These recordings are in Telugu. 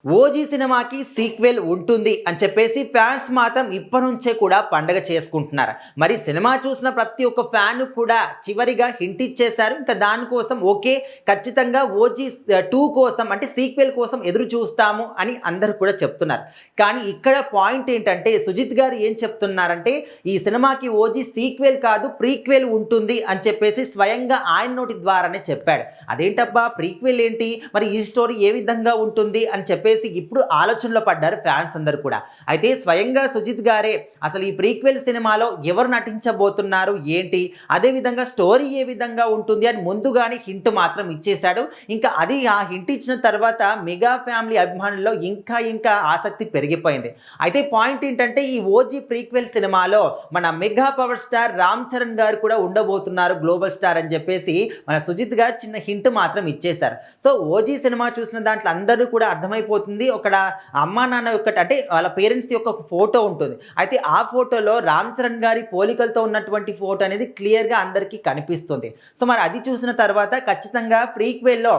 ఓజీ సినిమాకి సీక్వెల్ ఉంటుంది అని చెప్పేసి ఫ్యాన్స్ మాత్రం ఇప్పటి నుంచే కూడా పండగ చేసుకుంటున్నారు. మరి సినిమా చూసిన ప్రతి ఒక్క ఫ్యాన్ కూడా చివరిగా హింట్ ఇచ్చేశారు. ఇంకా దానికోసం ఓకే, ఖచ్చితంగా ఓజీ 2 కోసం అంటే సీక్వెల్ కోసం ఎదురు చూస్తాము అని అందరూ కూడా చెప్తున్నారు. కానీ ఇక్కడ పాయింట్ ఏంటంటే సుజిత్ గారు ఏం చెప్తున్నారంటే ఈ సినిమాకి ఓజీ సీక్వెల్ కాదు ప్రీక్వెల్ ఉంటుంది అని చెప్పేసి స్వయంగా ఆయన నోటి ద్వారానే చెప్పాడు. అదేంటబ్బా ప్రీక్వెల్ ఏంటి, మరి ఈ స్టోరీ ఏ విధంగా ఉంటుంది అని చెప్పేసి ఇప్పుడు ఆలోచనలో పడ్డారు ఫ్యాన్స్ అందరూ కూడా. అయితే స్వయంగా సుజిత్ గారే అసలు ఈ ప్రీక్వెల్ సినిమాలో ఎవరు నటించబోతున్నారు ఏంటి, అదే విధంగా స్టోరీ ఏ విధంగా ఉంటుంది అని ముందుగానే హింట్ మాత్రం ఇచ్చేశాడు. ఇంకా అది ఆ హింట్ ఇచ్చిన తర్వాత మెగా ఫ్యామిలీ అభిమానుల్లో ఇంకా ఆసక్తి పెరిగిపోయింది. అయితే పాయింట్ ఏంటంటే ఈ ఓజీ ప్రీక్వెల్ సినిమాలో మన mega power star Ram Charan గారు కూడా ఉండబోతున్నారు, గ్లోబల్ స్టార్ అని చెప్పేసి మన సుజిత్ గారు చిన్న హింట్ మాత్రం ఇచ్చేశారు. సో ఓజీ సినిమా చూసిన దాంట్లో అందరూ కూడా అర్థమైపోతుంది, ఒక అమ్మా నాన్న యొక్క అంటే వాళ్ళ పేరెంట్స్ యొక్క ఒక ఫోటో ఉంటుంది. అయితే ఆ ఫోటోలో రామ్ చరణ్ గారి పోలికలతో ఉన్నటువంటి ఫోటో అనేది క్లియర్గా అందరికీ కనిపిస్తుంది. సో మరి అది చూసిన తర్వాత ఖచ్చితంగా ప్రీక్వెల్లో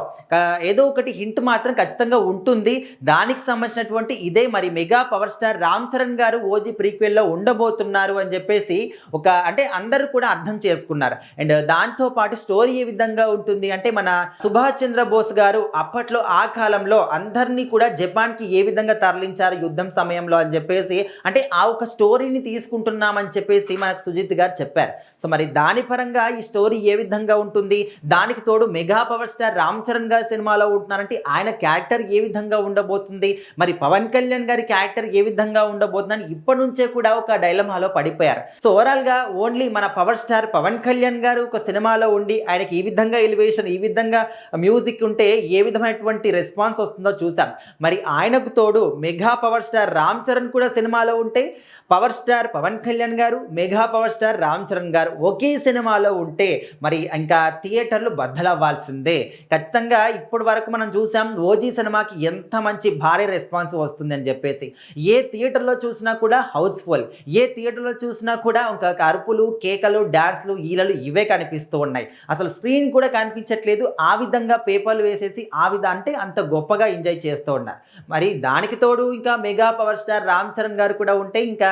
ఏదో ఒకటి హింట్ మాత్రం ఖచ్చితంగా ఉంటుంది. దానికి సంబంధించినటువంటి ఇదే మరి mega power star Ram Charan గారు ఓజీ ప్రీక్వెల్లో ఉండబోతున్నారు అని చెప్పేసి అంటే అందరూ కూడా అర్థం చేసుకున్నారు. అండ్ దాంతో పాటు స్టోరీ ఏ విధంగా ఉంటుంది అంటే మన సుభాష్ చంద్రబోస్ గారు అప్పట్లో ఆ కాలంలో అందరినీ కూడా జపాన్కి ఏ విధంగా తరలించారు యుద్ధం సమయంలో అని చెప్పేసి అంటే ఆ ఒక స్టోరీని తీసుకుంటున్నామని చెప్పేసి మనకు సుజిత్ గారు చెప్పారు. సో మరి దాని పరంగా ఈ స్టోరీ ఏ విధంగా ఉంటుంది, దానికి తోడు mega power star Ram Charan గారి సినిమాలో ఉంటున్నారంటే ఆయన క్యారెక్టర్ ఏ విధంగా ఉండబోతుంది, మరి పవన్ కళ్యాణ్ గారి క్యారెక్టర్ ఏ విధంగా ఉండబోతుందని ఇప్పటి నుంచే కూడా ఒక డైలమాలో పడిపోయారు. సో ఓవరాల్గా ఓన్లీ మన పవర్ స్టార్ పవన్ కళ్యాణ్ గారు ఒక సినిమాలో ఉండి ఆయనకి ఈ విధంగా ఎలివేషన్, ఈ విధంగా మ్యూజిక్ ఉంటే ఏ విధమైనటువంటి రెస్పాన్స్ వస్తుందో చూసాం. మరి ఆయనకు తోడు mega power star Ram Charan కూడా సినిమాలో ఉంటే పవర్ స్టార్ పవన్ కళ్యాణ్ గారు, mega power star Ram Charan గారు ఒకే సినిమాలో ఉంటే మరి ఇంకా థియేటర్లు బద్దలవ్వాల్సిందే. ఖచ్చితంగా ఇప్పటి వరకు మనం చూసాం ఓజీ సినిమాకి ఎంత మంచి భారీ రెస్పాన్స్ వస్తుంది అని చెప్పేసి. ఏ థియేటర్లో చూసినా కూడా హౌస్ఫుల్, ఏ థియేటర్లో చూసినా కూడా ఇంకా అరుపులు, కేకలు, డాన్స్లు, ఈలలు ఇవే కనిపిస్తూ ఉన్నాయి. అసలు స్క్రీన్ కూడా కనిపించట్లేదు. ఆ విధంగా పేపర్లు వేసేసి అంటే అంత గొప్పగా ఎంజాయ్ చేస్తూ ఉన్నారు. మరి దానికి తోడు ఇంకా mega power star Ram Charan గారు కూడా ఉంటే ఇంకా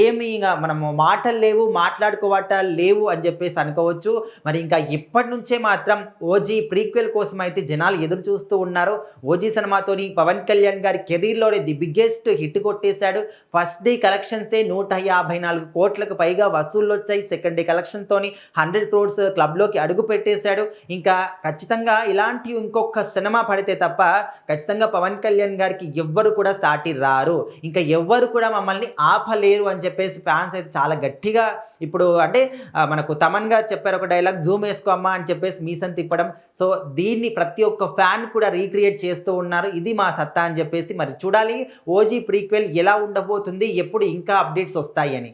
ఏమి మనము మాటలు లేవు, మాట్లాడుకోవటాలు లేవు అని చెప్పేసి అనుకోవచ్చు. మరి ఇంకా ఇప్పటి నుంచే మాత్రం ఓజీ ప్రీక్వెల్ కోసం అయితే జనాలు ఎదురు చూస్తూ ఉన్నారు. ఓజీ సినిమాతోని పవన్ కళ్యాణ్ గారి కెరీర్లోనే ది బిగ్గెస్ట్ హిట్ కొట్టేశాడు. ఫస్ట్ డే కలెక్షన్సే 154 కోట్లకు పైగా వసూళ్ళు వచ్చాయి. సెకండ్ డే కలెక్షన్తోని 100 crores క్లబ్లోకి అడుగు పెట్టేశాడు. ఇంకా ఖచ్చితంగా ఇలాంటి ఇంకొక సినిమా పడితే తప్ప ఖచ్చితంగా పవన్ కళ్యాణ్ గారికి ఎవ్వరు కూడా సాటి రారు, ఇంకా ఎవ్వరు కూడా మమ్మల్ని ఆపలేరు అని చెప్పేసి ఫ్యాన్స్ అయితే చాలా గట్టిగా ఇప్పుడు అంటే మనకు తమన్ గారు చెప్పారు ఒక డైలాగ్, జూమ్ వేసుకో అమ్మా అని చెప్పేసి మీసం తిప్పడం. సో దీన్ని ప్రతి ఒక్క ఫ్యాన్ కూడా రీక్రియేట్ చేస్తూ ఉన్నారు. ఇది మా సత్తా అని చెప్పేసి మరి చూడాలి ఓజీ ప్రీక్వెల్ ఎలా ఉండబోతుంది, ఎప్పుడు ఇంకా అప్డేట్స్ వస్తాయి అని.